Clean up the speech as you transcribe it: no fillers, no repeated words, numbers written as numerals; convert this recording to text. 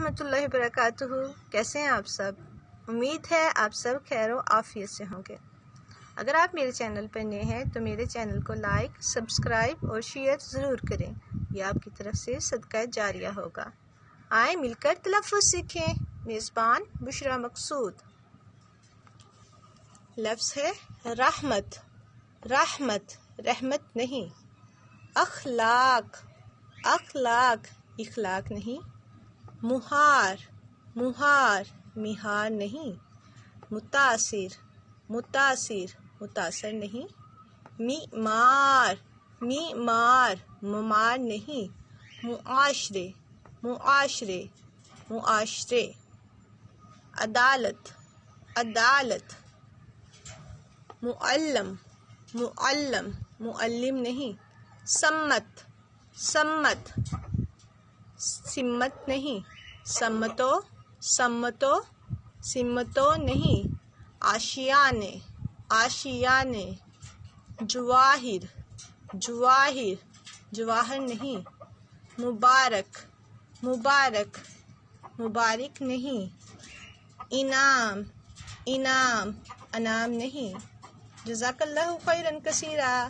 ورحمۃ اللہ وبرکاتہ۔ کیسے ہیں آپ سب؟ امید ہے آپ سب خیر و عافیت سے ہوں گے۔ اگر آپ میرے چینل پر نئے ہیں تو میرے چینل کو لائک، سبسکرائب اور شیئر ضرور کریں، یہ آپ کی طرف سے صدقہ جاریہ ہوگا۔ آئیں مل کر تلفظ سیکھیں۔ میزبان بشرا مقصود۔ لفظ ہے رحمت، رحمت، رحمت نہیں۔ اخلاق، اخلاق، اخلاق نہیں۔ مہار، مہار، مہار نہیں۔ متاثر، متاثر، متاثر نہیں۔ معمار، معمار، معمار نہیں۔ معاشرے، معاشرے، معاشرے۔ عدالت، عدالت۔ معلم، معلم، معلم نہیں۔ سمت، سمت، سمت نہیں۔ سمتو، سمتو، سمتو نہیں۔ آشیانے، آشیانے۔ جواہر، جواہر، جواہر نہیں۔ مبارک، مبارک، مبارک نہیں۔ انعام، انعام، انعام نہیں۔ جزاک اللہ خیرا کثیرا۔